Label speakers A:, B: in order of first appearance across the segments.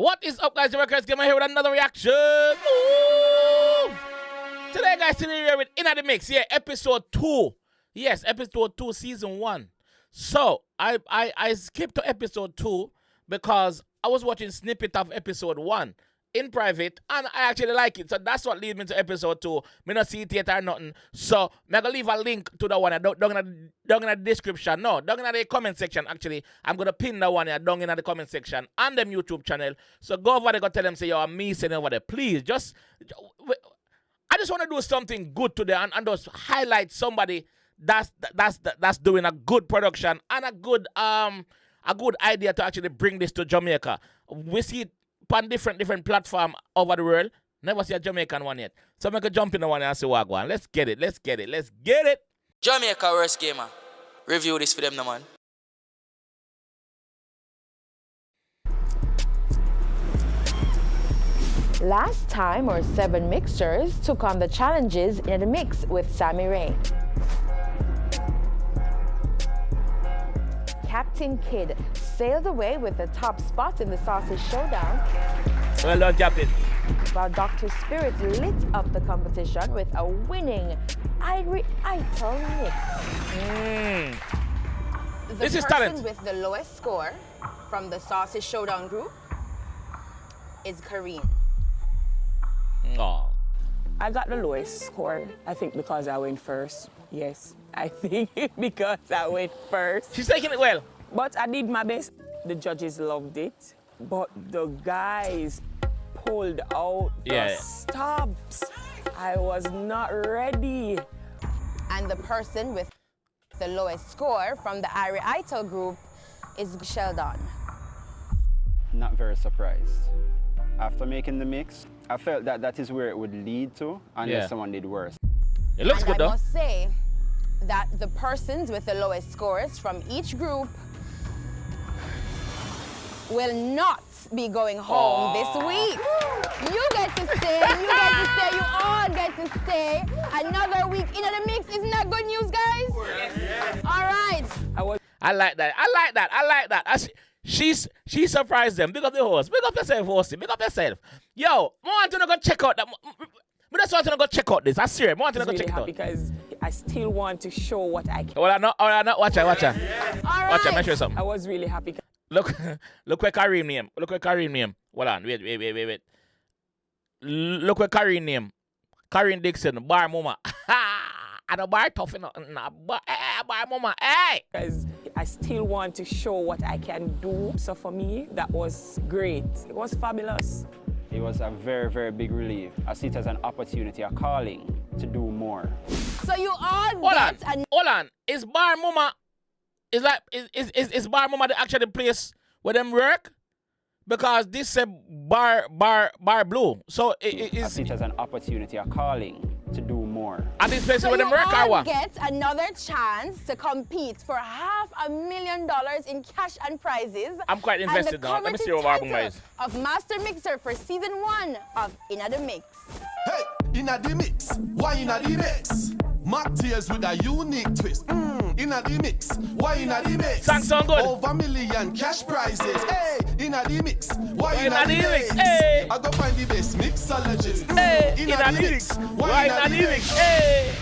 A: What is up, guys? Jamaica 𝐑𝐄𝐀𝐂𝐓𝐈𝐎𝐍 here with another reaction. Ooh. Today, guys, today we're with Inna the Mix. Yeah, episode 2. Yes, episode 2, season 1. So, I skipped to episode 2 because I was watching snippet of episode 1 in private, and I actually like it. So that's what leads me to episode 2. Me not see it yet or nothing. So I'm going to leave a link to the one down in the description. No, down in the comment section, actually. I'm going to pin that one here down in the comment section on them YouTube channel. So go over there, go tell them, say, yo, I'm me sitting over there. Please, I just want to do something good today and just highlight somebody that's doing a good production and a good idea to actually bring this to Jamaica. We see it on different platform over the world. Never see a Jamaican one yet. So I'm going to jump in the one and see what go on. Let's get it.
B: Jamaica worst gamer. Review this for them, no man.
C: Last time, our 7 mixtures took on the challenges in the mix with Sammy Ray. Captain Kid sailed away with the top spot in the Sausage Showdown.
A: Well done, Captain.
C: While Dr. Spirit lit up the competition with a winning 𝐼𝐻𝐿 mix.
A: This is
C: The
A: talent.
C: person with the lowest score from the Sausage Showdown group is Kareem.
A: Oh.
D: I got the lowest score, I think because I went first. Yes, I think because I went first.
A: She's taking it well.
D: But I did my best. The judges loved it, but the guys pulled out the stops. I was not ready.
C: And the person with the lowest score from the 𝐼𝐻𝐿 group is Sheldon.
E: Not very surprised. After making the mix, I felt that is where it would lead to unless someone did worse.
A: It looks good
C: I
A: though.
C: must say that the persons with the lowest scores from each group will not be going home this week. You get to stay, you all get to stay. Another week in the mix. Isn't that good news, guys? Yes. All right.
A: I like that. She surprised them. Big up the host. Big up yourself, hosty. Big up yourself. Yo, I want to go check out that. I just want to go check out this. I'm serious. I want to go check it out.
D: Because I still want to show what I can.
A: Well, I not. Watch her.
C: All right.
A: Watch her. Make sure something.
D: I was really happy.
A: Look where Kareem name. Hold on. Wait. Look where Kareem name. Kareem Dixon, Bar Mama. And a bar tough enough. Bar Mama. Hey!
D: Because I still want to show what I can do. So for me, that was great. It was fabulous.
E: It was a very, very big relief. I see it as an opportunity, a calling to do more.
C: So you all
A: Hold on. Is Bar Mama is Bar Mama the actual place where them work? Because this said bar blue. So it is.
E: I see it as an opportunity, a calling to do more.
A: And this place
C: So
A: where them work or what?
C: get another chance to compete for $500,000 in cash and prizes.
A: I'm quite invested now. Let me see what Bar Mama is.
C: Of Master Mixer for season 1 of Inna the Mix.
F: Hey, Inna the Mix. Why Inna the Mix? Mocktails with a unique twist. Inna the Mix. Why Inna the Mix?
A: Song sound good.
F: Over $1 million cash prizes. Hey, Inna the Mix. Why
A: Inna the Mix?
F: Hey.
A: Hey.
F: I go find the best mixologist.
A: Hey,
F: Inna the Mix.
A: Why Inna the Mix? Hey.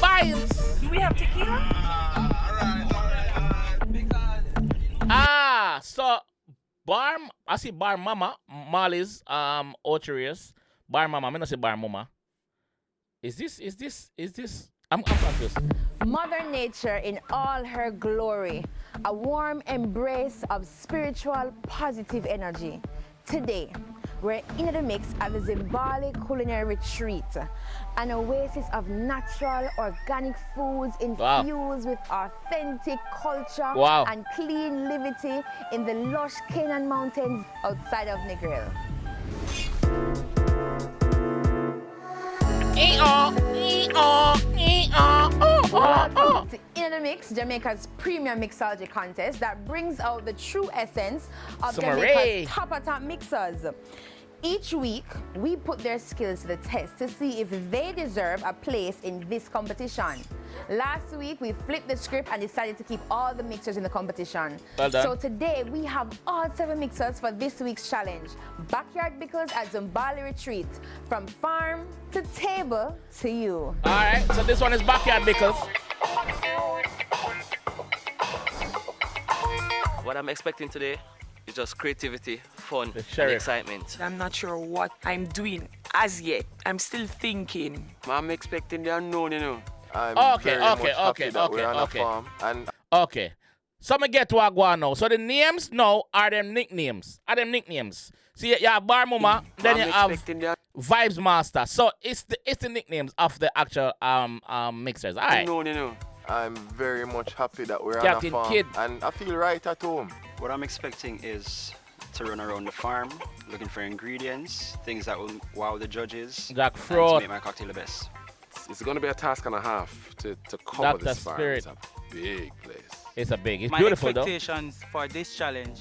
A: Vibes.
D: Do we have tequila?
A: So I see Bar Mama, Molly's Orcharius. Bar Mama, I'm not say Bar Mama. Is this? I'm confused.
C: Mother Nature in all her glory, a warm embrace of spiritual positive energy. Today, we're in the mix at the Zimbali culinary retreat, an oasis of natural, organic foods infused with authentic culture and clean livity in the lush Canaan Mountains outside of Negril. Welcome to In the Mix, Jamaica's premium mixology contest that brings out the true essence of Jamaica's top mixers. Each week, we put their skills to the test to see if they deserve a place in this competition. Last week, we flipped the script and decided to keep all the mixers in the competition.
A: Well done.
C: So today, we have all 7 mixers for this week's challenge. Backyard pickles at Zimbali Retreat. From farm to table to you.
A: All right, so this one is backyard pickles.
G: What I'm expecting today is just creativity, fun, and
A: sheriff.
G: excitement.
D: I'm not sure what I'm doing as yet. I'm still thinking.
H: I'm expecting the unknown, you know.
A: Okay. So me get to what go on now. So the names now are them nicknames. See, you have Bar Mama, then you have Vibes Master. So it's the nicknames of the actual mixers. All right.
H: No, you know.
I: I'm very much happy that we're
A: Captain
I: on a farm,
A: Kid.
I: and I feel right at home.
E: What I'm expecting is to run around the farm, looking for ingredients, things that will wow the judges,
A: Jack
E: and to
A: Fraud.
E: make my cocktail the best.
H: It's going to be a task and a half to cover
A: Dr.
H: this farm.
A: Spirit.
H: It's a big place.
A: It's
B: My
A: beautiful though.
B: expectations for this challenge,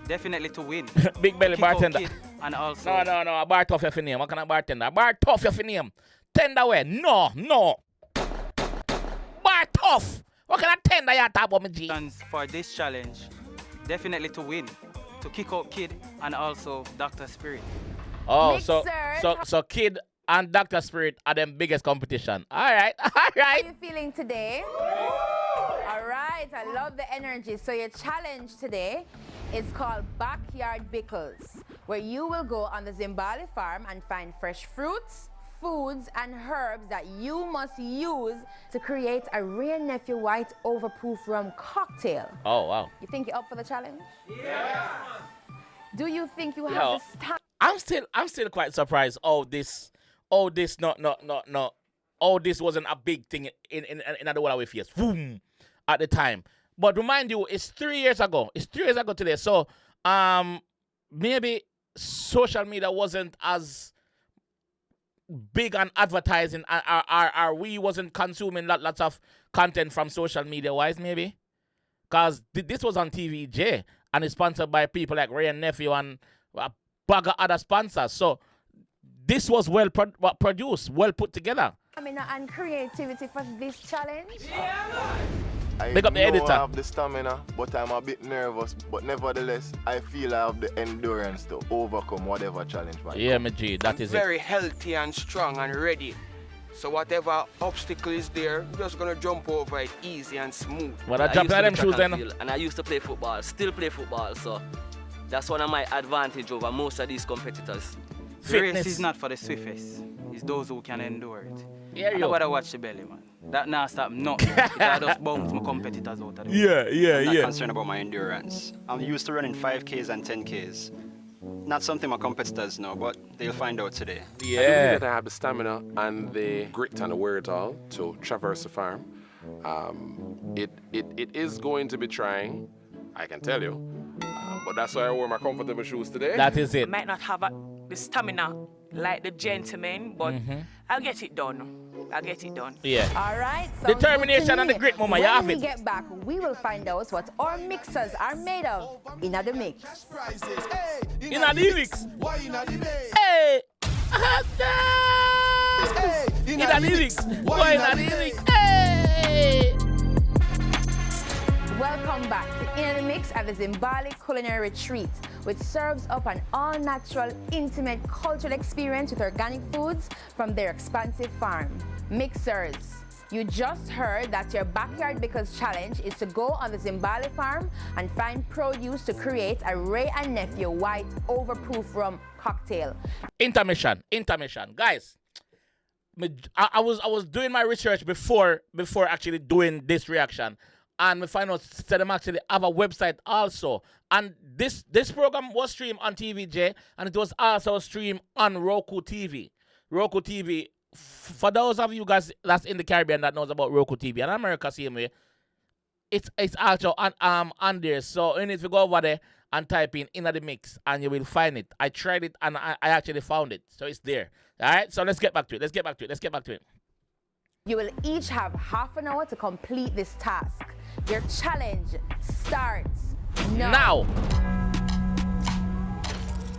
B: definitely to win.
A: Big belly
B: Kick out
A: bartender.
B: kid and also
A: No. A bar tough your name. What kind of bartender? A bar tough your name. Tender way. No. Bar tough. What kind of tender you talk about me, G?
B: for this challenge, definitely to win. To kick out Kid and also Dr. Spirit.
A: Oh,
C: Mixer.
A: so Kid and Dr. Spirit are them biggest competition. All right.
C: How are you feeling today? All right, I love the energy. So your challenge today is called Backyard Pickles, where you will go on the Zimbali farm and find fresh fruits, foods, and herbs that you must use to create a Rare Nephew White Overproof Rum cocktail.
A: Oh, wow.
C: You think you're up for the challenge? Yeah. Do you think you
A: Yo,
C: have the stamina?
A: I'm still quite surprised. This wasn't a big thing in the world we face. Boom, at the time. But remind you, it's 3 years ago. It's 3 years ago today. So maybe social media wasn't as big on advertising, or we wasn't consuming lots of content from social media wise, maybe. Because this was on TVJ and it's sponsored by people like Ray and Nephew and a bag of other sponsors. So this was well produced, well put together.
C: Stamina and creativity for this challenge?
I: I
A: Big up the
I: know
A: editor.
I: I have the stamina, but I'm a bit nervous. But nevertheless, I feel I have the endurance to overcome whatever challenge might
A: Yeah,
I: come.
A: my G, that is it.
H: Very healthy and strong and ready. So whatever obstacle is there, I'm just going to jump over it easy and smooth.
A: When I
G: I
A: jump
G: used
A: in
G: to
A: them
G: do track
A: shoes
G: and
A: then.
G: field, and I used to play football, still play football, so that's one of my advantage over most of these competitors.
B: The race
A: Fitness.
B: is not for the swiftest. It's those who can endure it.
A: Yeah,
B: I
A: yo.
B: gotta watch the belly, man. That now stop nothing. I just bounce my competitors out of the way.
E: I'm not concerned about my endurance. I'm used to running 5Ks and 10Ks. Not something my competitors know, but they'll find out today.
H: I believe
A: Yeah.
H: that I have the stamina and the grit and the wherewithal to traverse the farm. It is going to be trying, I can tell you. But that's why I wore my comfortable shoes today.
A: That is it.
D: Might not have the stamina like the gentleman, but I'll get it done.
A: Yeah.
C: All right.
A: Determination
C: sounds good to
A: and the
C: me.
A: grit, Mama, you have
C: When
A: it.
C: we get back, we will find out what our mixers are made of in the mix.
F: Prizes, hey,
A: In a lyrics.
F: Why in a mix?
A: Hey!
F: Hey,
A: In a lyrics.
F: Why
A: Why
F: in
A: in
F: a
A: a
F: lyrics?
A: lyrics? Hey!
C: Welcome back to In the Mix at the Zimbali Culinary Retreat, which serves up an all-natural, intimate cultural experience with organic foods from their expansive farm. Mixers, you just heard that your Backyard Pickles challenge is to go on the Zimbali farm and find produce to create a Ray and Nephew White Overproof Rum cocktail.
A: Intermission. Guys, I was doing my research before actually doing this reaction. And we find out that them actually have a website also. And this program was streamed on TVJ, and it was also streamed on Roku TV. Roku TV, for those of you guys that's in the Caribbean that knows about Roku TV, and America same way, it's also on there. So you need to go over there and type in the Mix, and you will find it. I tried it, and I actually found it. So it's there. All right, so let's get back to it.
C: You will each have half an hour to complete this task. Your challenge starts now.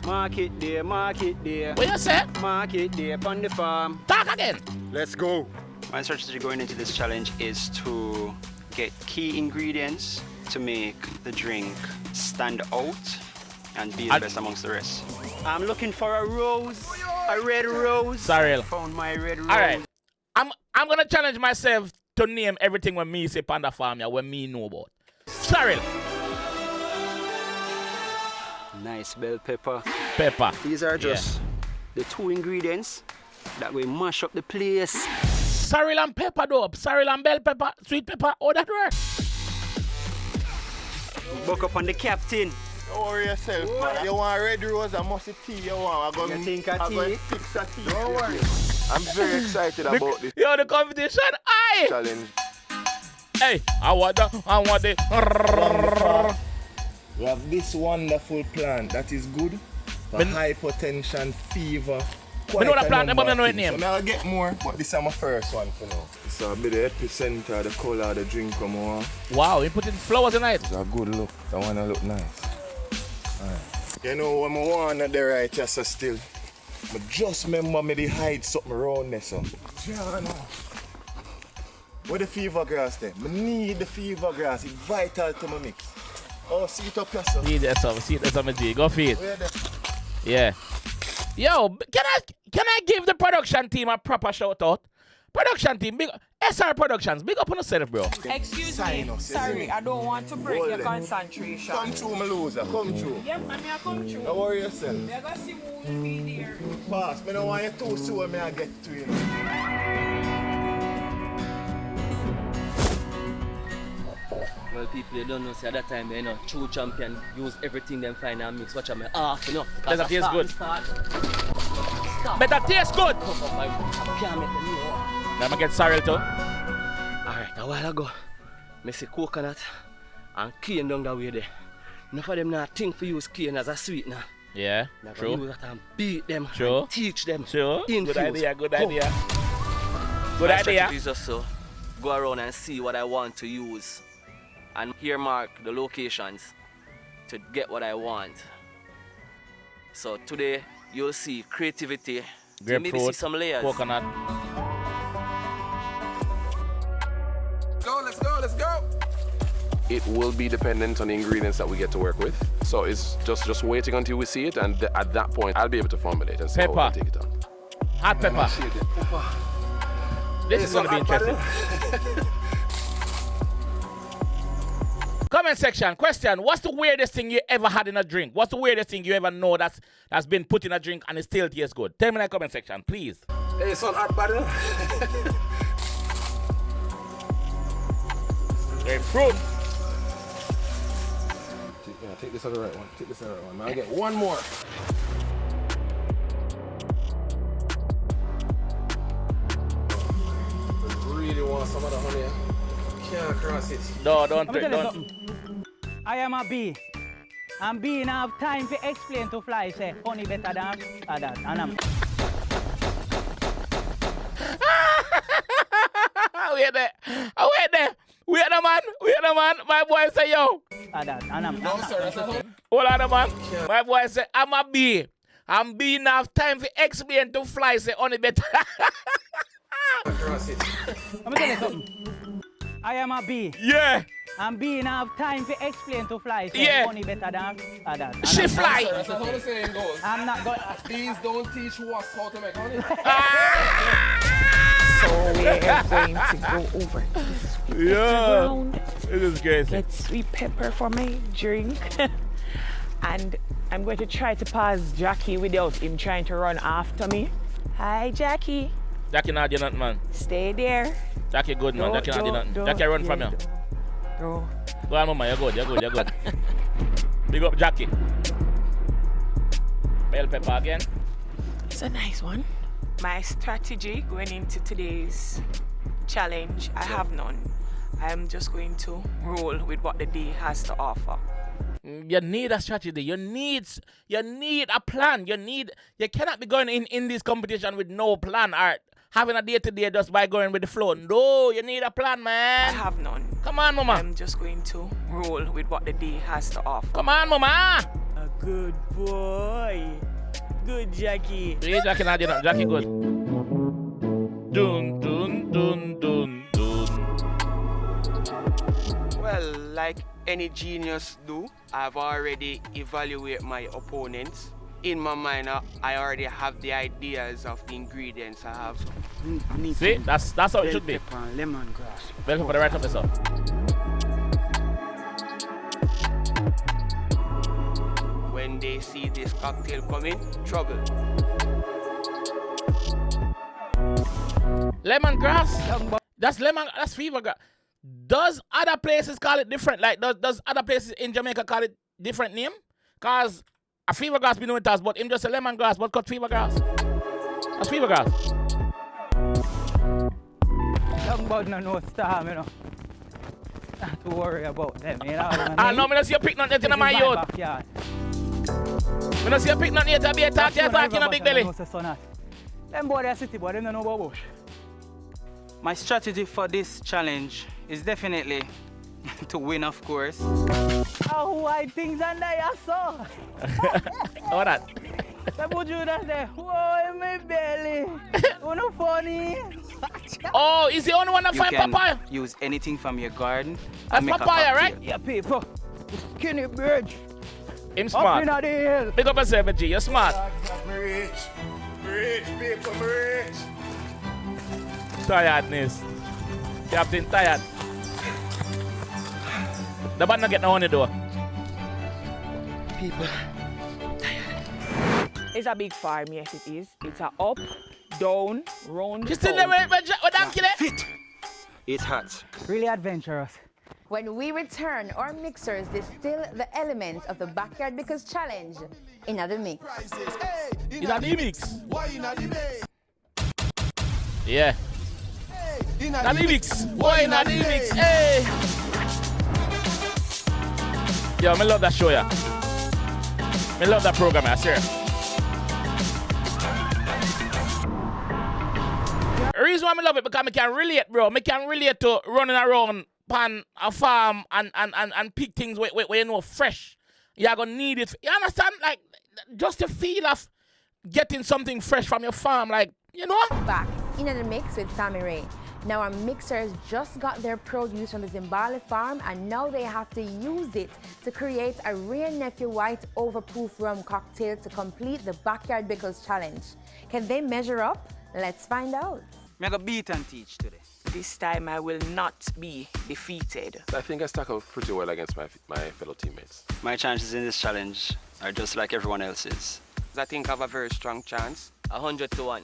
E: Market day, market day.
A: What you say?
E: Market day on the farm.
A: Talk again.
E: Let's go. My strategy going into this challenge is to get key ingredients to make the drink stand out and be the best amongst the rest. I'm looking for a rose, a red rose.
A: Sorry.
E: Found my red rose.
A: All right. I'm gonna challenge myself to name everything when me say Panda Farm, yeah, when me know about. Sorry.
E: Nice bell pepper.
A: Pepper.
E: These are just the 2 ingredients that will mash up the place.
A: Sorrel and pepper though. Sorrel and bell pepper, sweet pepper, all that works.
E: Buck up on the captain.
I: Don't worry yourself, man. You want red rose and musty tea, you want. I'm
E: You think a tea?
I: going to fix a tea. Don't worry. I'm very excited about this
A: Yo, the competition, aye!
I: challenge.
A: Hey, I want the.
F: We have this wonderful plant that is good for hypertension, fever.
A: We know the plant, but I know its name.
F: So now I'll get more, but this is my first one for now. This will be the epicenter, the color of the drink come on.
A: Wow, you put in flowers in it.
F: It's a good look. That one will look nice. Right. You know when I want at the right here so still. I just remember me to hide something around there so. Where the fever grass then? I need the fever grass. It's vital to my mix. Oh, see it up yourself.
A: See that's some G. Go feed. Yeah. Yo, can I give the production team a proper shout out? Production team, big SR Productions, big up on yourself, bro.
D: Excuse me, sorry, I don't want to break your concentration.
F: Come through, my loser, come through.
D: Yep, I come through.
F: Don't worry yourself.
D: We're going to see who will be there.
F: Boss, I don't want you too soon when I get to you.
G: Well, people, you don't know, see, at that time, you know, true champion use everything them find and mix. Watch out, man. You know.
A: Better taste good.
G: Stop.
A: Better taste good.
G: I can't make them know.
A: Let me get sorrel too.
G: Alright, a while ago, I see coconut and cane down the way there. Enough of them now think for use cane as a sweetener.
A: Yeah,
G: Now
A: true.
G: use that and beat them
A: Sure.
G: and teach them.
A: Sure.
G: Infuse.
A: Good idea, good
G: Come.
A: idea. Good
G: My
A: idea.
G: strategy is just to go around and see what I want to use and earmark the locations to get what I want. So today you'll see creativity. You maybe see
A: Grapefruit,
G: some layers.
A: coconut.
F: Let's go.
H: It will be dependent on the ingredients that we get to work with. So it's just waiting until we see it, and at that point, I'll be able to formulate and see how we
A: Pepper.
H: can take it on.
A: Hot pepper. This is going to be interesting. Comment section, question, what's the weirdest thing you ever had in a drink? What's the weirdest thing you ever know that's been put in a drink and it still tastes good? Tell me in the comment section, please.
F: Hey, son, hot butter.
A: Grapefruit.
F: Yeah, take this other right one. Take this other right one. Now I get one more. I really want some of the honey. Can't cross it.
A: No, don't.
J: I am a bee. And bee now have time to explain to fly, say, honey better than that. And I'm...
A: Wait there. Wait a man. My boy say, yo.
J: That. And I'm...
F: No, sir, that's not
A: Hold on, man. My boy say, I'm a bee. I'm bee now have time to explain to fly, say, honey better.
F: cross it.
J: Let me tell you something. I am a bee.
A: Yeah.
J: And bee now have time to explain to fly, say,
A: Yeah.
J: honey better than that. And
A: She fly.
F: That's how the saying goes.
J: I'm not going...
F: Bees don't teach wasps how to make honey.
D: So we are going to go over this
A: Yeah.
D: round.
A: It is crazy.
D: Get sweet pepper for my drink. And I'm going to try to pass Jackie without him trying to run after me. Hi, Jackie.
A: Jackie not do nothing, man.
D: Stay there.
A: Jackie good, man. Jackie not do nothing. Jackie run from you.
D: Go.
A: Go on, mama. You're good. Big up, Jackie. Bell pepper again.
D: It's a nice one. My strategy going into today's challenge, I have none. I'm just going to roll with what the day has to offer.
A: You need a strategy. You need a plan. You cannot be going in this competition with no plan or having a day-to-day just by going with the flow. No, you need a plan, man.
D: I have none.
A: Come on, mama.
D: I'm just going to roll with what the day has to offer.
A: Come on, mama.
D: A good boy. good, Jackie.
A: Yeah, Jackie not enough. Jackie good. Dun, dun, dun, dun, dun.
K: Well, like any genius do, I've already evaluated my opponents. In my mind, I already have the ideas of the ingredients I have.
A: See, that's how it should be.
K: Lemongrass.
A: Welcome for the right episode.
K: When they see this cocktail coming, trouble.
A: Lemongrass? That's fever grass. Does other places call it different? Like, does other places in Jamaica call it different name? Because a fever grass be known it as, but him just a lemongrass, but cut fever grass. That's fever grass.
J: Young bud no storm, you know. Not to worry about them, you know.
A: No, me don't see you pick nothing in my youth. Me don't see you pick nothing yet to be a talk, you're talking a big belly.
J: Them boy they city boy, them don't know about bush.
B: My strategy for this challenge is definitely to win, of course.
J: Oh, white things under your soul.
A: What that?
J: The buju that say, whoa, in my belly. You know funny.
A: Oh, is the only one that find papaya?
B: Use anything from your garden.
A: That's papaya, right?
J: Yeah, people. Skinny bridge.
A: Him smart.
J: Up in the hill.
A: Big up yourself, G. You're smart.
F: Rich, people, rich.
A: Tiredness. Captain tired. The band not get no honey though.
D: People. It's a big farm, yes it is. It's a up, down, round.
A: You still there with
K: Fit. It's hot.
J: Really adventurous.
C: When we return, our mixers distill the elements of the Backyard Pickles Challenge in the mix.
A: In the mix? Yeah. In the mix. Why in the mix? Hey. Yo, I love that show, yeah. I love that program, I swear. The reason why I love it because I can relate, bro. I can relate to running around pan a farm and pick things where you know fresh. You're gonna need it. You understand? Like just the feel of getting something fresh from your farm, like, you know?
C: Back in the mix with Sammy Ray. Now our mixers just got their produce from the Zimbali farm and now they have to use it to create a rare Nephew White overproof rum cocktail to complete the Backyard Pickles Challenge. Can they measure up? Let's find out.
B: I'm going to beat and teach today.
D: This time I will not be defeated.
H: I think I stack up pretty well against my fellow teammates.
E: My chances in this challenge are just like everyone else's.
K: I think I have a very strong chance.
G: 100 to 1.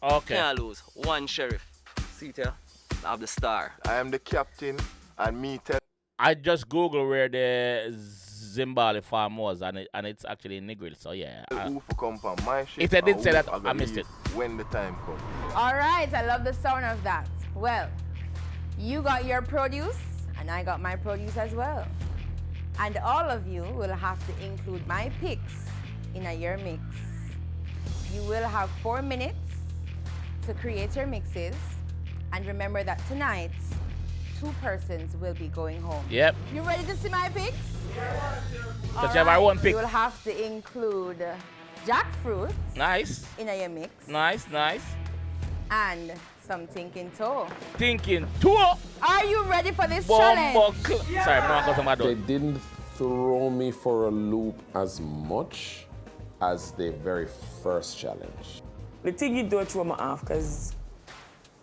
A: Okay.
G: Can't lose. One sheriff. See there? I have the star.
I: I am the captain and me tell.
A: I just Googled where the Zimbali farm was and it's actually in Negril, so yeah.
I: Who come from my ship?
A: If they did say that, I missed it.
I: When the time comes.
C: All right, I love the sound of that. Well, you got your produce and I got my produce as well. And all of you will have to include my picks in your mix. You will have 4 minutes to create your mixes. And remember that tonight, 2 persons will be going home.
A: Yep.
C: You ready to see my picks?
A: So you have our one pick.
C: You will have to include jackfruit.
A: Nice.
C: In your mix.
A: Nice, nice.
C: And some thinking toe.
A: Thinking toe.
C: Are you ready for this challenge?
A: Sorry, I'm not going to my door.
H: They didn't throw me for a loop as much as the very first challenge.
D: The thing you don't throw me off because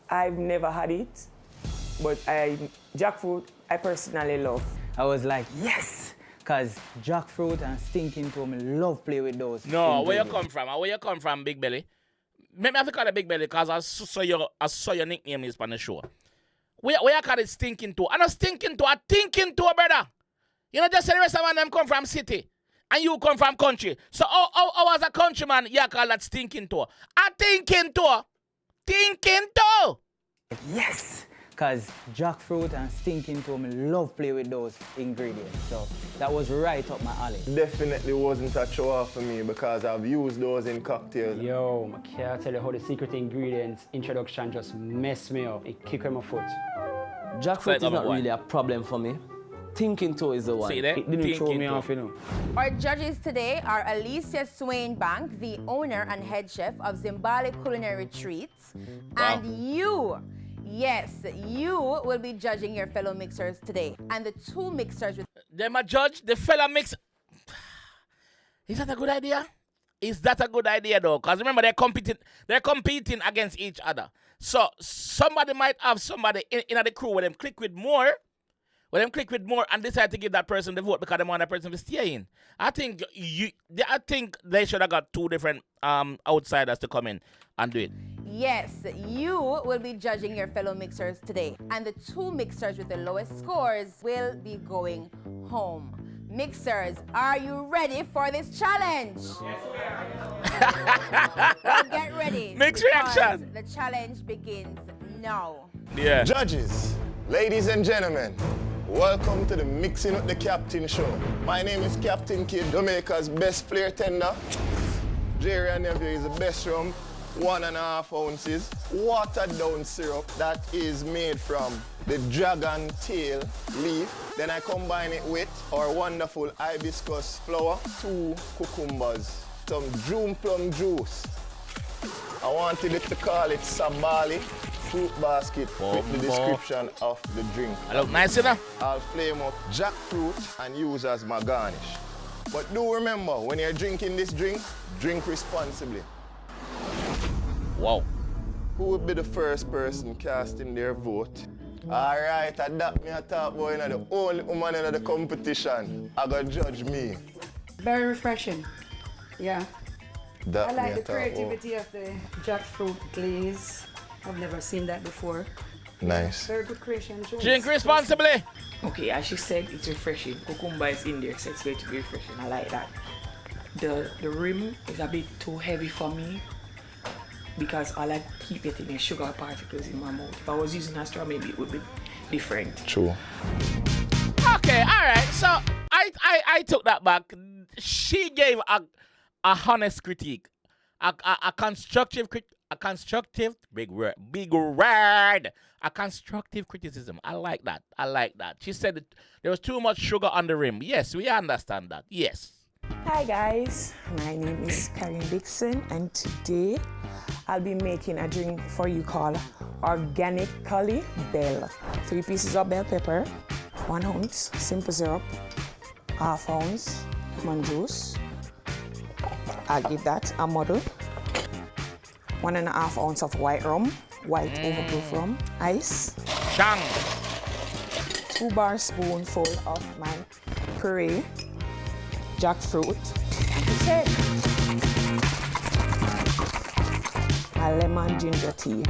D: I've never had it, but jackfruit I personally love.
J: I was like, yes, because jackfruit and stinking toe, I love play with those.
A: No, where you come from? Where you come from, Big Belly? Maybe I call it Big Belly because I saw your nickname is on the show. Where you call it stinking toe? I know stinking toe, I thinking toe, brother. You know, just say the rest of them come from city. And you come from country. So how as a countryman, you call that stinking toe? A thinking toe. Thinking toe.
J: Yes, because jackfruit and stinking toe, I love play with those ingredients. So that was right up my alley.
I: Definitely wasn't a show off for me because I've used those in cocktails.
L: Yo, I can't tell you how the secret ingredients introduction just messed me up. It kicked my foot.
G: Jackfruit is not really a problem for me
L: 𝐑𝐄𝐀𝐂𝐓𝐈𝐎𝐍 is the one.
A: See there?
L: It didn't throw me
A: 𝐑𝐄𝐀𝐂𝐓𝐈𝐎𝐍.
L: off, you know.
C: Our judges today are Alicia Swainbank, the owner and head chef of Zimbali Culinary Treats.
A: Wow.
C: And you, yes, you will be judging your fellow mixers today. And the two mixers with...
A: Them a judge, the fella mix. Is that a good idea? Is that a good idea though? Because remember, they're competing against each other. So somebody might have somebody in the crew where them click with more. And decide to give that person the vote because they want that person to stay in. I think they should have got two different outsiders to come in and do it.
C: Yes, you will be judging your fellow mixers today. And the two mixers with the lowest scores will be going home. Mixers, are you ready for this challenge? Yes, we are. Well, get ready.
A: Mixed reaction.
C: The challenge begins now.
A: Yeah.
I: Judges, ladies and gentlemen, welcome to the Mixing Up the Captain show. My name is Captain Kid, Jamaica's best player tender. Jerry and Nephew is the best rum, 1.5 ounces. Watered down syrup that is made from the dragon tail leaf. Then I combine it with our wonderful hibiscus flower, 2 cucumbers, some June plum juice. I wanted it to call it Zimbali fruit basket with the description of the drink.
A: I look nice, you know?
I: I'll flame up jackfruit and use as my garnish. But do remember, when you're drinking this drink, drink responsibly.
A: Wow.
I: Who will be the first person casting their vote? All right, adapt me a top boy, the only woman in the competition. I got judge me.
M: Very refreshing. Yeah.
I: That
M: I like the creativity of the jackfruit glaze. I've never seen that before.
I: Nice.
M: Very good creation.
A: Drink responsibly.
D: Okay, as she said, it's refreshing. Cucumber is in there, so it's going to be refreshing. I like that. The rim is a bit too heavy for me because I like to keep getting the sugar particles in my mouth. If I was using a straw, maybe it would be different.
I: True.
A: Okay, all right. So I took that back. She gave a honest critique, a constructive big word, a constructive criticism. I like that. She said that there was too much sugar on the rim. Yes, we understand that. Yes.
D: Hi guys, my name is Karen Dixon, and today I'll be making a drink for you called Organically Bell. 3 pieces of bell pepper, 1 ounce simple syrup, 1/2 ounce lemon juice. I'll give that a muddle. 1.5 ounce of white rum, white overproof rum, ice.
A: Dang.
D: 2 bar spoonful of my puree, jackfruit. My lemon ginger tea.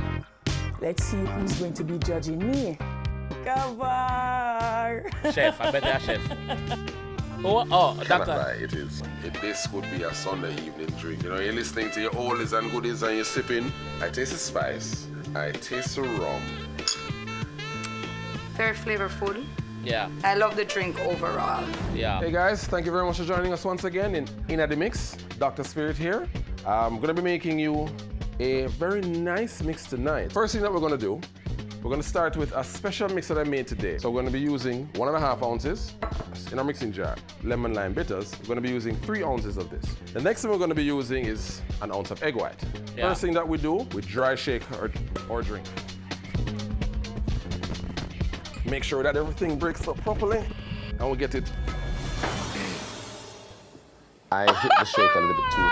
D: Let's see who's going to be judging me. Cover.
A: Chef, I bet they're chef. Doctor.
H: It is. This would be a Sunday evening drink. You know, you're listening to your oldies and goodies and you're sipping. I taste the spice. I taste the rum.
M: Very flavorful.
A: Yeah.
M: I love the drink overall.
A: Yeah.
H: Hey guys, thank you very much for joining us once again in the Mix. Dr. Spirit here. I'm gonna be making you a very nice mix tonight. First thing that we're gonna do, we're gonna start with a special mix that I made today. So we're gonna be using 1.5 ounces in our mixing jar. Lemon lime bitters, we're gonna be using 3 ounces of this. The next thing we're gonna be using is 1 ounce of egg white.
A: Yeah.
H: First thing that we do, we dry shake or drink. Make sure that everything breaks up properly and we get it. I hit the shake a little bit too.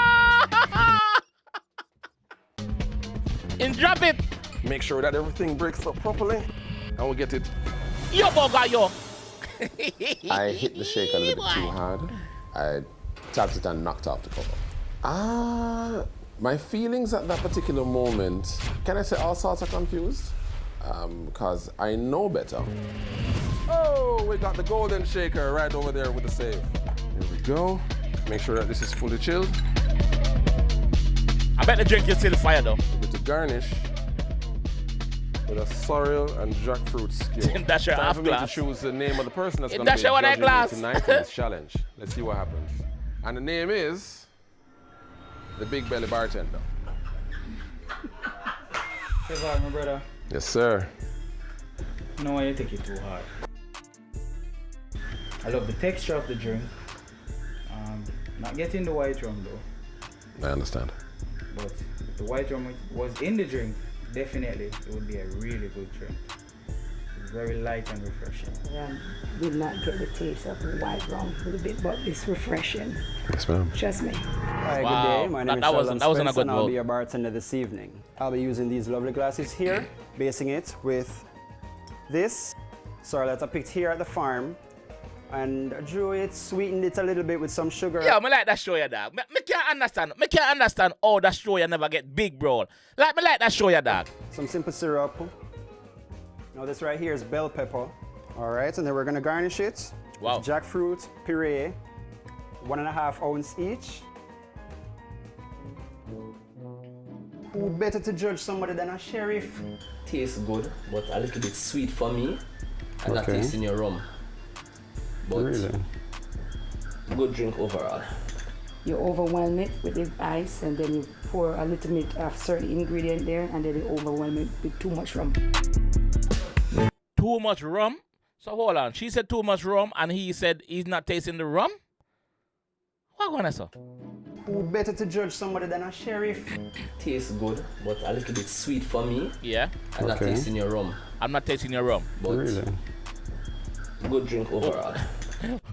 A: And drop it.
H: Make sure that everything breaks up properly and we get it.
A: Yo, boga, yo.
H: I hit the shake a little bit too hard. I tapped it and knocked off the cover. My feelings at that particular moment, can I say all sorts are confused? Because I know better. Oh, we got the golden shaker right over there with the save. Here we go. Make sure that this is fully chilled.
A: I bet the drink is still fire though.
H: With the garnish with a sorrel and jackfruit skin.
A: That's your
H: Time
A: half
H: for me
A: glass.
H: to choose the name of the person that's going to
A: That's
H: be
A: your one
H: judging
A: glass.
H: me tonight in this challenge. Let's see what happens. And the name is the Big Belly Bartender.
J: Kevin, my brother.
H: Yes, sir.
J: No, you take it too hard. I love the texture of the drink. Not getting the white rum though.
H: I understand.
J: But if the white rum was in the drink, definitely it would be a really good drink. It's very light and refreshing.
M: Did not get the taste of the white rum a little bit, but it's refreshing.
H: Yes, ma'am.
M: Trust me.
L: Hi,
A: Wow.
L: good day. My name is
A: That
L: Sheldon
A: wasn't a
L: Spence,
A: good
L: and I'll
A: vote.
L: be your bartender this evening. I'll be using these lovely glasses here, basing it with this sorrel that I picked here at the farm. And I drew it, sweetened it a little bit with some sugar.
A: Yeah, I like that show you, dog. Me can't understand how that show you never get big, bro. Like, me like that show you, dog.
L: Some simple syrup. Now this right here is bell pepper. All right, and then we're gonna garnish it
A: Wow.
L: with jackfruit puree, 1.5 ounce each. Who better to judge somebody than a sheriff?
G: Tastes good, but a little bit sweet for me. And that
L: Okay.
G: tastes in your rum. But
L: Really?
G: good drink overall.
M: You overwhelm it with the ice and then you pour a little bit of certain ingredient there and then you overwhelm it with too much rum.
A: Too much rum? So hold on. She said too much rum and he said he's not tasting the rum? What going on, sir?
L: Who better to judge somebody than a sheriff?
G: Tastes good, but a little bit sweet for me.
A: Yeah.
G: And that tastes in your rum.
A: I'm not tasting your rum.
G: But
L: Really?
G: good drink overall.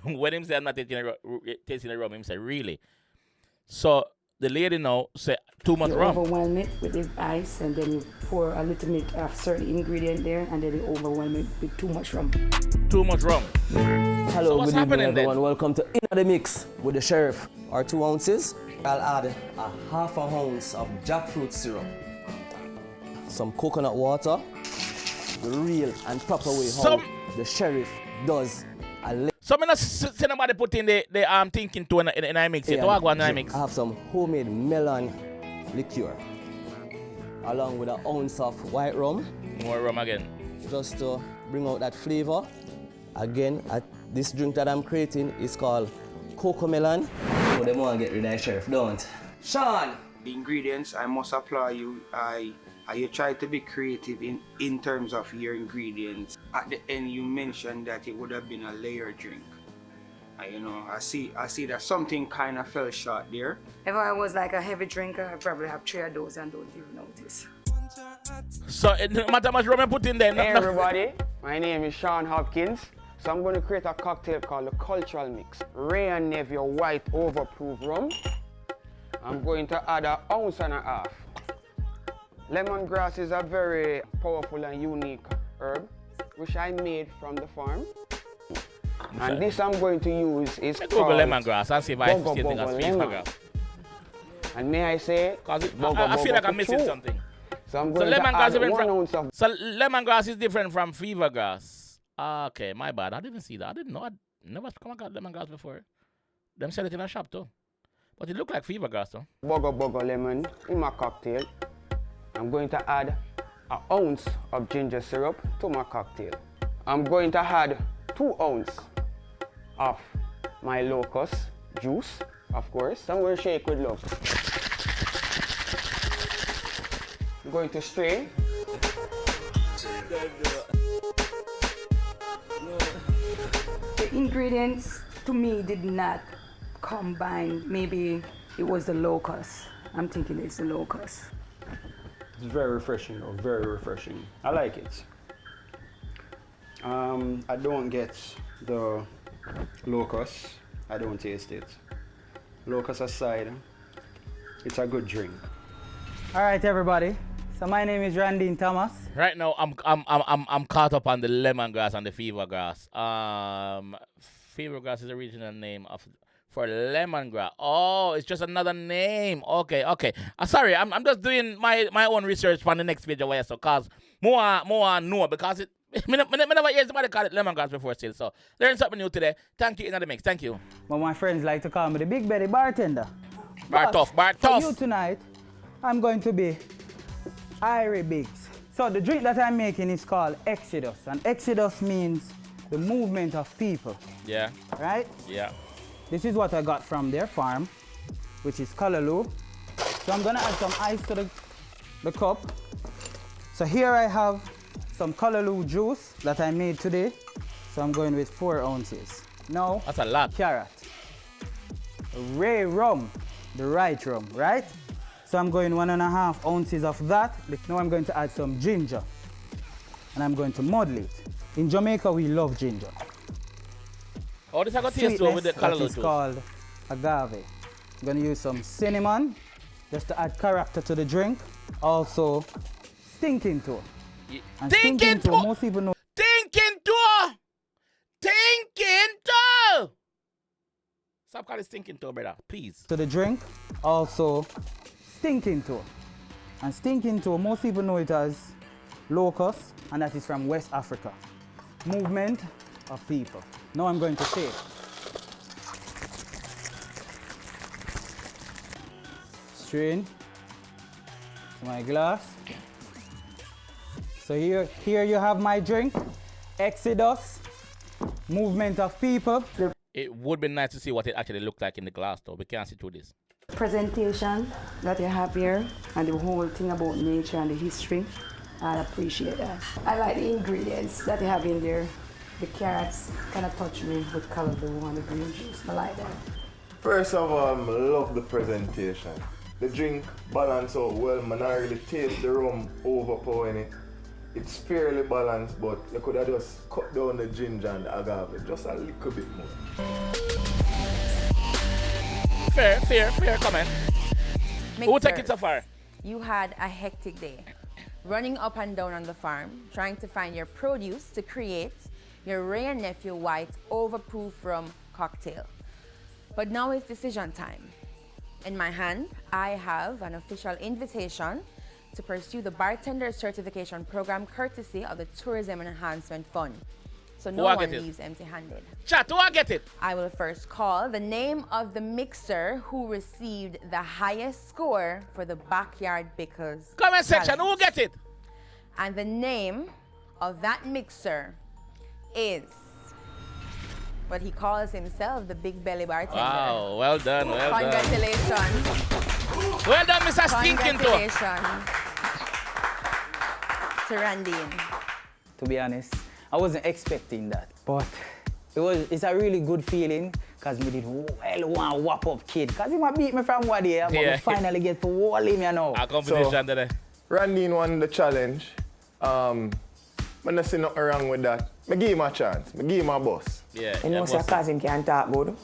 A: When him say I'm not tasting the rum, him say really. So the lady now say too much
M: You
A: rum.
M: overwhelm it with the ice and then you pour a little bit of certain ingredient there and then you overwhelm it with too much rum.
A: Too much rum.
G: Hello,
A: So what's
G: good evening
A: happening then?
G: everyone. Welcome to In the Mix with the Sheriff. Our 2 ounces. I'll add a 1/2 ounce of jackfruit syrup, some coconut water, the real and proper way how the Sheriff does a
A: So me not see nobody put in the thinking to in I mix it. What go on I mix?
G: I have some homemade melon liqueur along with 1 ounce of white rum.
A: More rum again.
G: Just to bring out that flavor. Again, this drink that I'm creating is called Cocoa Melon. So they want to get rid of the Sheriff, don't? Sean!
K: The ingredients, I must applaud you. You try to be creative in terms of your ingredients. At the end, you mentioned that it would have been a layer drink. You know, I see that something kind of fell short there.
M: If I was like a heavy drinker, I'd probably have 3 of those and don't even notice.
A: So no matter how much rum I put in there.
K: Hey everybody, my name is Sean Hopkins. So I'm going to create a cocktail called the Cultural Mix. Ray and Neville White Overproof Rum. I'm going to add 1.5 ounces. Lemongrass is a very powerful and unique herb, which I made from the farm. And this I'm going to use is called
A: Google lemongrass and see if I see thing as
K: lemon. And may I say,
A: I feel like I'm missing something.
K: So I'm going to add 1 ounce of...
A: So lemongrass is different from fever grass. Okay, my bad. I didn't see that. I didn't know. I never come across lemongrass before. Them sell it in a shop too. But it look like fever grass though.
K: Bugger lemon in my cocktail. I'm going to add 1 ounce of ginger syrup to my cocktail. I'm going to add 2 ounces of my locust juice, of course. I'm going to shake with love. I'm going to strain.
M: The ingredients to me did not combine. Maybe it was the locust. I'm thinking it's the locust.
L: It's very refreshing though, very refreshing. I like it. I don't get the locust. I don't taste it. Locust aside, it's a good drink.
J: All right, everybody. So my name is Randine Thomas.
A: Right now, I'm caught up on the lemongrass and the fever grass. Fever grass is the original name for lemongrass. Oh, it's just another name. Okay. Sorry, I'm just doing my own research for the next video, so cause more know because it. Me never hear somebody call it lemongrass before still. So learn something new today. Thank you, In the Mix. Thank you.
J: But my friends like to call me the Big Belly Bartender.
A: Bar tough.
J: For you tonight, I'm going to be Irie Biggs. So the drink that I'm making is called Exodus, and Exodus means the movement of people.
A: Yeah.
J: Right?
A: Yeah.
J: This is what I got from their farm, which is Callaloo. So I'm gonna add some ice to the cup. So here I have some Callaloo juice that I made today. So I'm going with 4 ounces. Now,
A: that's a lot.
J: Carrot. Ray rum, the right rum, right? So I'm going 1.5 ounces of that. Now I'm going to add some ginger. And I'm going to muddle it. In Jamaica, we love ginger.
A: Oh, this I got taste with the color.
J: It's called agave. I'm going to use some cinnamon just to add character to the drink. Also, stinking toe.
A: Yeah.
J: And stinking toe, most people know.
A: Stinking toe! Stinking toe! Stop calling it stinking toe, brother, please.
J: To the drink. Also, stinking toe. And stinking toe, most people know it as locust, and that is from West Africa. Movement of people. Now I'm going to shake. Strain to my glass. So here you have my drink. Exodus, movement of people.
A: It would be nice to see what it actually looked like in the glass, though. We can't see through this.
M: Presentation that you have here and the whole thing about nature and the history, I appreciate that. I like the ingredients that you have in there. The carrots kind of touch me with color, the one, the green juice. I like that.
I: First of all, I love the presentation. The drink balance out well, man. I really taste the rum overpowering it. It's fairly balanced, but you could have just cut down the ginger and the agave just a little bit more.
A: Fair comment. Who take it so far?
C: You had a hectic day, running up and down on the farm, trying to find your produce to create your Ray and Nephew White overproof rum cocktail. But now it's decision time. In my hand, I have an official invitation to pursue the bartender certification program courtesy of the Tourism Enhancement Fund. So no one leaves empty-handed.
A: Chat, do I get it?
C: I will first call the name of the mixer who received the highest score for the Backyard Pickles
A: comment section, who get it?
C: And the name of that mixer is what he calls himself, the Big Belly Bartender.
A: Wow, well done, well done.
C: Congratulations.
A: Well done, Mr. Stinking Toe.
C: Congratulations to Randine.
J: To be honest, I wasn't expecting that, but it's a really good feeling because me did well one whop up kid. Because he might beat me from one day, but we finally get to wall him, you know.
A: A competition today.
I: Randine won the challenge. I don't see nothing wrong with that. I give him a chance. I give him a bus.
D: Yeah, you know, so because him can't talk good.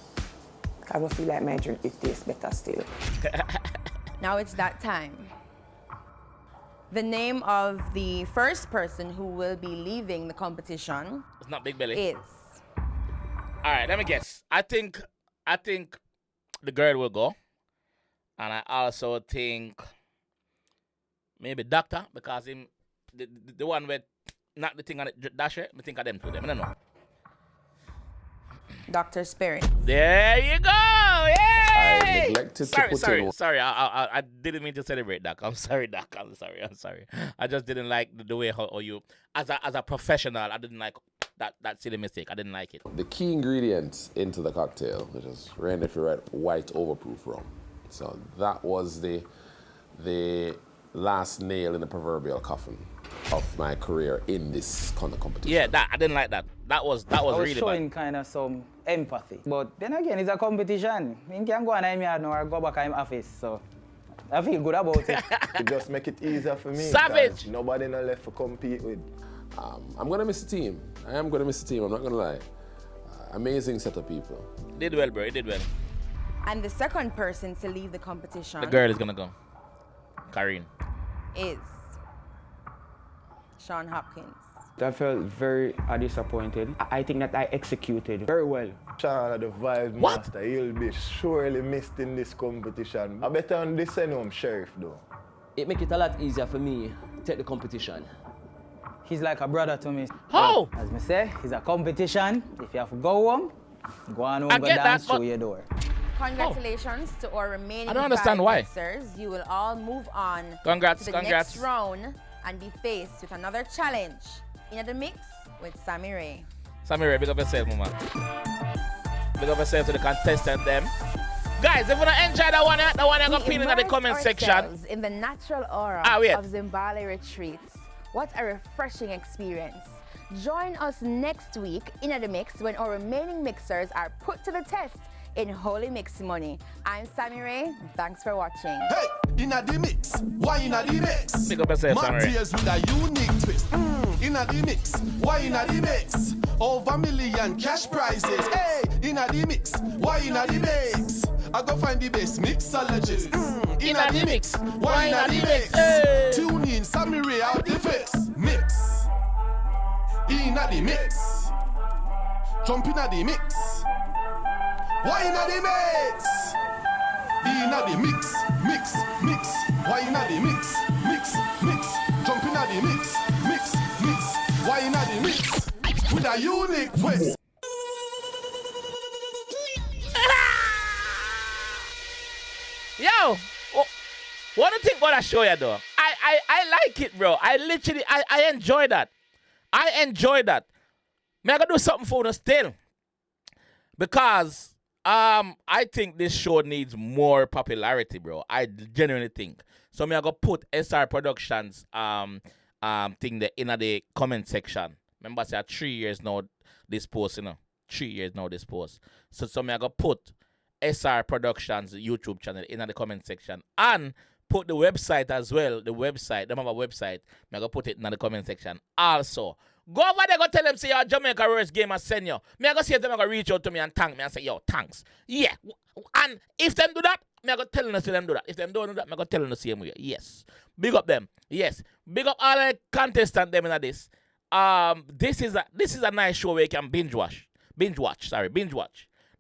D: I will feel like my drink it tastes better still.
C: Now it's that time. The name of the first person who will be leaving the competition.
A: It's not Big Belly.
C: Is.
A: All right, let me guess. I think the girl will go, and I also think maybe Doctor, because him the one with not the thing on it dash it. I think of them two. I don't know.
C: Dr. Spirit.
A: There you go! Yay!
H: I neglected to put in...
A: Sorry. I didn't mean to celebrate, Doc. I'm sorry, Doc. I'm sorry. I just didn't like the way how you, as a professional, I didn't like that silly mistake. I didn't like it.
H: The key ingredients into the cocktail, which is Ray and Nephew White overproof rum. So that was the last nail in the proverbial coffin of my career in this kind of competition.
A: Yeah, I didn't like that. That was really bad.
J: Showing kind of some empathy. But then again, it's a competition. You can go on my yard now or go back in my office. So I feel good about it.
I: You just make it easier for me.
A: Savage!
I: Nobody no left to compete with.
H: I'm going to miss the team. I am going to miss the team. I'm not going to lie. Amazing set of people.
A: Did well, bro. It did well.
C: And the second person to leave the competition.
A: The girl is going to go. Karine.
C: Is Sean Hopkins.
K: I felt very disappointed. I think that I executed very well.
I: Sean, the vibe master, he'll be surely missed in this competition. I better on this home sheriff though.
G: It make it a lot easier for me to take the competition.
J: He's like a brother to me.
A: How?
J: As me say, it's a competition. If you have to go home, go on home, go dance through your door.
C: Congratulations to our remaining
A: I don't understand why.
C: mixers. You will all move on
A: Congrats,
C: to the next round and be faced with another challenge. In the mix with Sammy Ray.
A: Sammy Ray, big up yourself, mama. Big up yourself to the contestant them. Guys, if you want to enjoy that one you're going to pin in the comment section.
C: In the natural aura of Zimbali retreats. What a refreshing experience. Join us next week in the mix when our remaining mixers are put to the test in Holy Mix Money. I'm Sammy Ray. Thanks for watching.
N: Hey, inna the mix. Why inna the mix?
A: Pick up yourself, Sammy Ray.
N: Materials with a unique twist. Inna the mix. Why inna the mix? Over million cash prizes. Hey, inna the mix. Why inna the mix? I go find the best mixologist. Inna the mix. Why inna the mix?
A: Hey.
N: Tune in, Sammy Ray out the fix. Mix. Inna the mix. Jump inna the mix. Why inna the mix? Inna the mix, mix, mix. Why inna the mix, mix, mix. Jump inna the mix, mix, mix. Why inna the mix? With a unique twist.
A: Yo, what do you think about that show you though? I like it, bro. I enjoy that. I enjoy that. Me I gotta do something for us still. Because I think this show needs more popularity, bro. I genuinely think. So me I go put SR Productions thing there in the comment section. Remember I said 3 years now this post, 3 years now this post. So me I go put SR Productions YouTube channel in the comment section and put the website as well. The website, them have a website. Me I go put it in the comment section also. Go over there, go tell them, say, your Jamaica Roast game I send you. Me I go see if them I go reach out to me and thank me and say, yo, thanks. Yeah. And if them do that, me I go tell them to see them do that. If them don't do that, me I go tell them the same way. Yes. Big up them. Yes. Big up all the contestants them in this. This is a nice show where you can binge watch. Binge watch.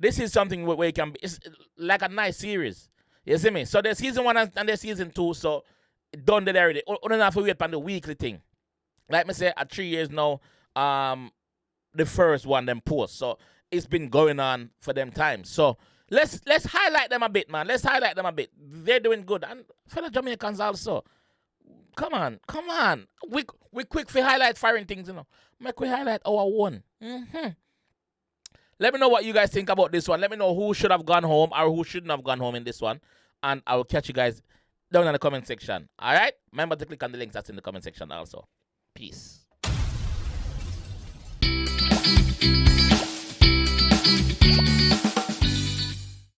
A: This is something where you can, it's like a nice series. You see me? So there's season 1 and there's season 2, so done there already. You don't have to wait on the weekly thing. Like me say, at 3 years now, the first one them post. So it's been going on for them times. So let's highlight them a bit, man. Let's highlight them a bit. They're doing good. And for the Jamaicans also. Come on. We quick for highlight foreign things, Make we highlight our one. Let me know what you guys think about this one. Let me know who should have gone home or who shouldn't have gone home in this one. And I will catch you guys down in the comment section. All right? Remember to click on the links that's in the comment section also. Peace.